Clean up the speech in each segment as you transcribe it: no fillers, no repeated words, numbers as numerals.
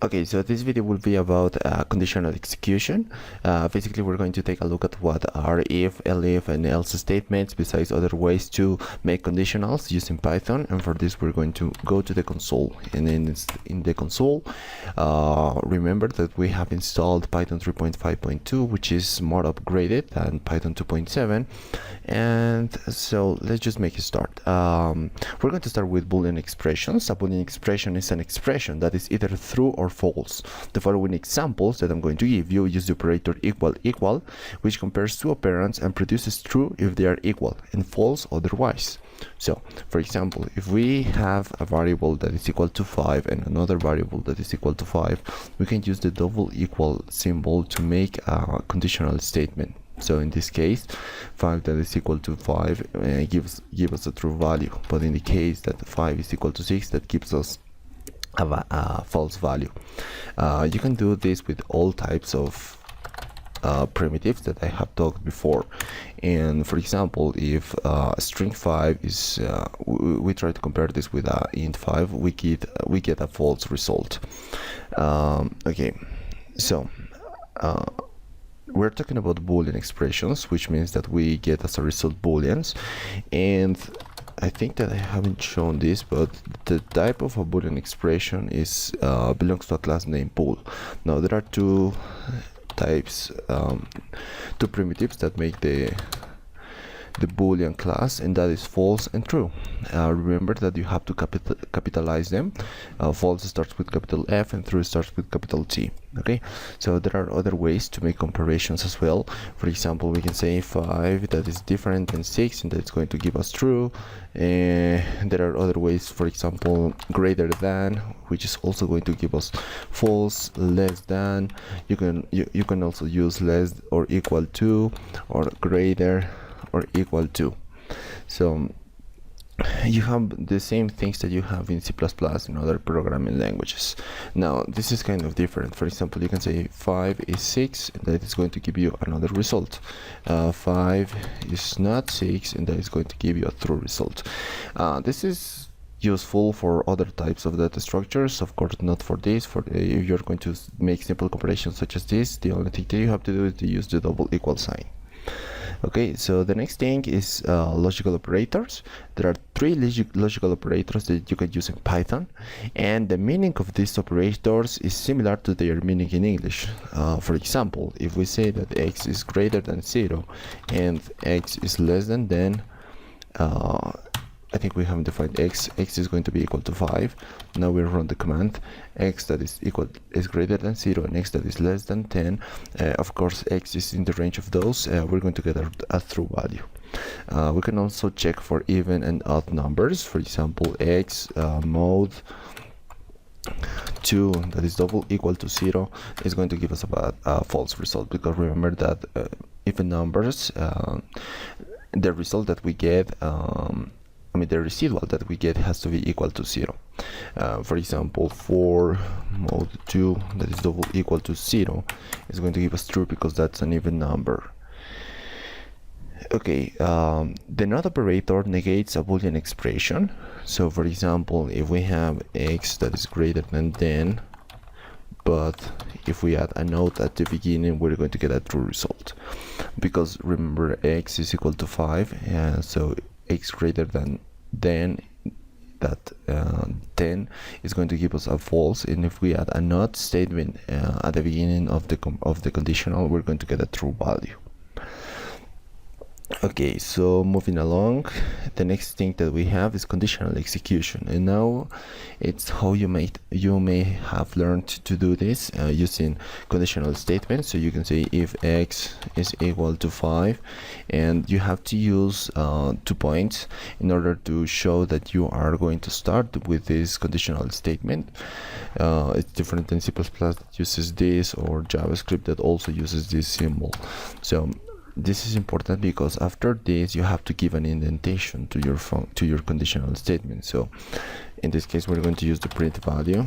Okay, so this video will be about conditional execution. Basically, we're going to take a look at what are if, elif, and else statements, besides other ways to make conditionals using Python. And for this, we're going to go to the console. And then in the console, remember that we have installed Python 3.5.2, which is more upgraded than Python 2.7. And so let's just make a start. We're going to start with Boolean expressions. A Boolean expression is an expression that is either true or false. The following examples that I'm going to give you use the operator equal, which compares two operands and produces true if they are equal and false otherwise. So, for example, if we have a variable that is equal to 5 and another variable that is equal to 5, we can use the double equal symbol to make a conditional statement. So in this case, 5 that is equal to 5 gives us a true value, but in the case that 5 is equal to 6, that gives us a false value. You can do this with all types of primitives that I have talked before. And for example, if string 5 is we try to compare this with int 5, we get a false result. Okay, so we're talking about Boolean expressions, which means that we get as a result Booleans. And I think that I haven't shown this, but the type of a Boolean expression is belongs to a class named bool. Now there are two types, two primitives that make the Boolean class, and that is false and true. Remember that you have to capitalize them. False starts with capital F and true starts with capital T. Okay, so there are other ways to make comparisons as well. For example, we can say 5 that is different than 6 and that's going to give us true. And there are other ways, for example, greater than, which is also going to give us false. Less than, you can also use less or equal to, or greater or equal to. So you have the same things that you have in C++ and other programming languages. Now this is kind of different. For example, you can say 5 is 6 and that is going to give you another result. 5 is not 6 and that is going to give you a true result. This is useful for other types of data structures, of course not for this. For if you're going to make simple comparisons such as this, the only thing that you have to do is to use the double equal sign. Okay, so the next thing is logical operators. There are three logical operators that you can use in Python, and the meaning of these operators is similar to their meaning in English. For example, if we say that x is greater than 0 and x is less than, then I think we haven't defined x is going to be equal to 5. Now we run the command x that is greater than 0 and x that is less than 10. Of course, x is in the range of those. We're going to get a true value. We can also check for even and odd numbers. For example, x mod 2 that is double equal to 0 is going to give us a false result, because remember that even numbers, the result that we get, the residual that we get has to be equal to 0. For example, 4 mod 2 that is double equal to 0 is going to give us true, because that's an even number. Okay, the not operator negates a Boolean expression. So for example, if we have x that is greater than 10, but if we add a note at the beginning, we're going to get a true result, because remember x is equal to 5, so x greater than that 10 is going to give us a false, and if we add a not statement at the beginning of the conditional, we're going to get a true value. Okay, so moving along, the next thing that we have is conditional execution, and now it's how you may have learned to do this using conditional statements. So you can say if x is equal to 5, and you have to use 2 points in order to show that you are going to start with this conditional statement. It's different than C++ that uses this, or JavaScript that also uses this symbol. So this is important because after this you have to give an indentation to your conditional statement. So in this case, we're going to use the print value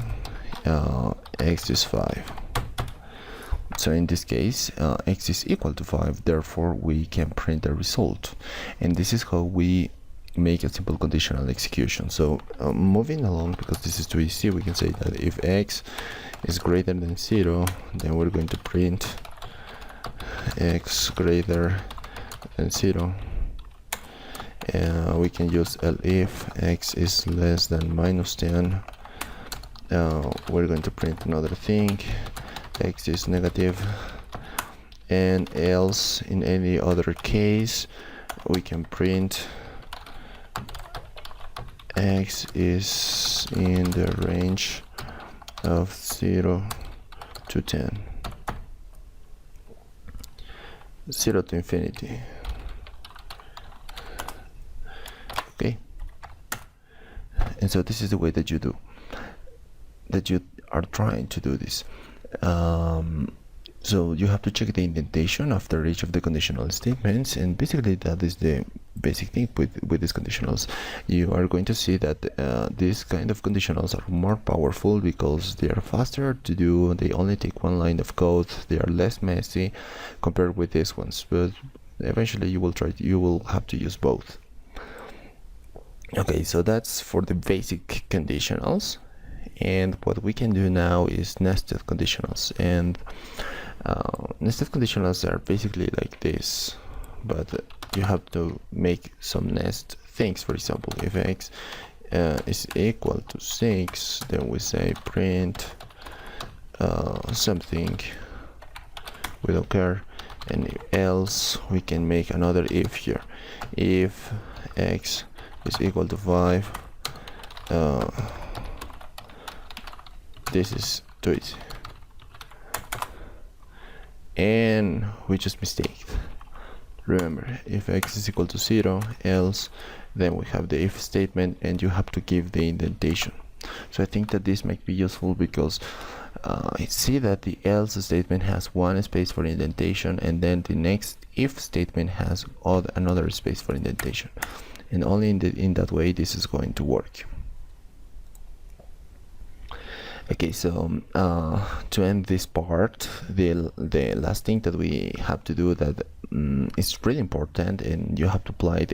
x is 5. So in this case, x is equal to 5, therefore we can print the result. And this is how we make a simple conditional execution. So moving along, because this is too easy, we can say that if x is greater than 0, then we're going to print x greater than 0. We can use elif x is less than minus 10. We're going to print another thing, x is negative, and else in any other case we can print x is in the range of 0 to 10, 0 to infinity. Okay, and so this is the way that you are trying to do this. So you have to check the indentation after each of the conditional statements, and basically that is the basic thing with these conditionals. You are going to see that these kind of conditionals are more powerful because they are faster to do, they only take one line of code, they are less messy compared with these ones, but eventually you will have to use both. Okay, so that's for the basic conditionals, and what we can do now is nested conditionals. And nested conditionals are basically like this, but you have to make some nest things. For example, if x is equal to 6, then we say print something, we don't care, and else we can make another if here. If x is equal to 5, this is too easy, and we just mistaked. Remember, if x is equal to 0, else, then we have the if statement, and you have to give the indentation. So I think that this might be useful because see that the else statement has one space for indentation, and then the next if statement has another space for indentation, and only in that way this is going to work. Okay, so to end this part, the last thing that we have to do that is really important, and you have to apply it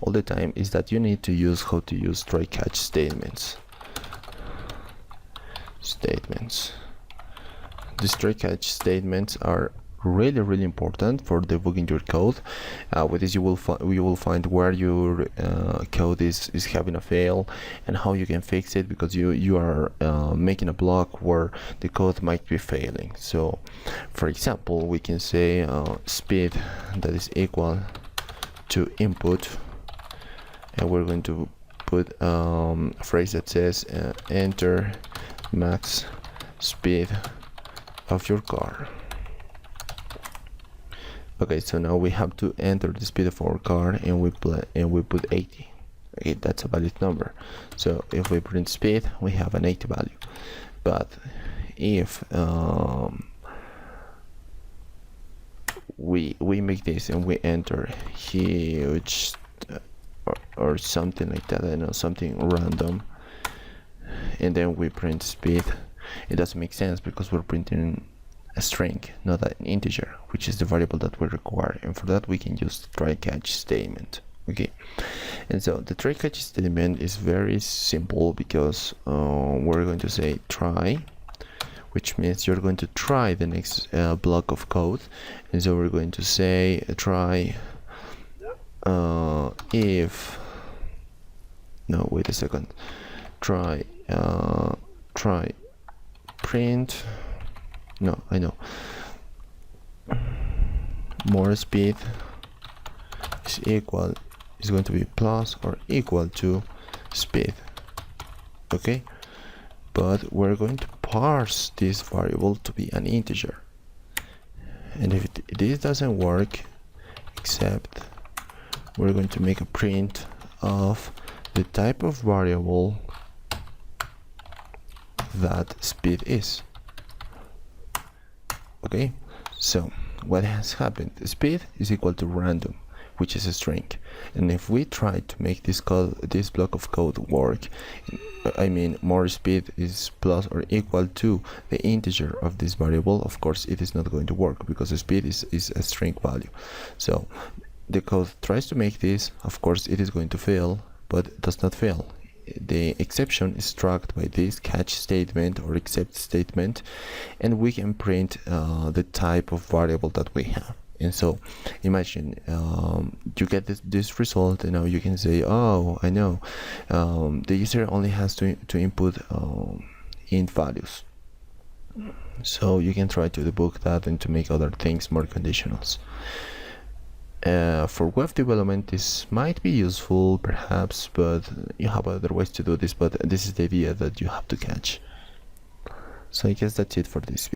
all the time, is that you need to use how to use try catch statements. These try catch statements are really important for debugging your code. With this you will find where your code is having a fail and how you can fix it, because you are making a block where the code might be failing. So for example, we can say speed that is equal to input, and we're going to put a phrase that says enter max speed of your car. Okay, so now we have to enter the speed of our car, and we put 80. Okay, that's a valid number. So if we print speed, we have an 80 value. But if we make this and we enter huge or something like that, I don't know, something random, and then we print speed, it doesn't make sense because we're printing a string, not an integer, which is the variable that we require, and for that we can use the try catch statement. Okay, and so the try catch statement is very simple because we're going to say try, which means you're going to try the next block of code, and so we're going to say try if no, wait a second, try print, no, I know, more speed is going to be plus or equal to speed. Okay, but we're going to parse this variable to be an integer, and if this doesn't work, except we're going to make a print of the type of variable that speed is. Okay, so what has happened? Speed is equal to random, which is a string, and if we try to make this block of code work, I mean more speed is plus or equal to the integer of this variable, of course it is not going to work because the speed is a string value. So the code tries to make this, of course it is going to fail, but it does not fail. the exception is struck by this catch statement or except statement, and we can print the type of variable that we have. And so imagine you get this result, and now you can say, oh, I know the user only has to input int values. So you can try to debug that and to make other things more conditionals. For web development, this might be useful perhaps, but you have other ways to do this, but this is the idea that you have to catch. So I guess that's it for this video.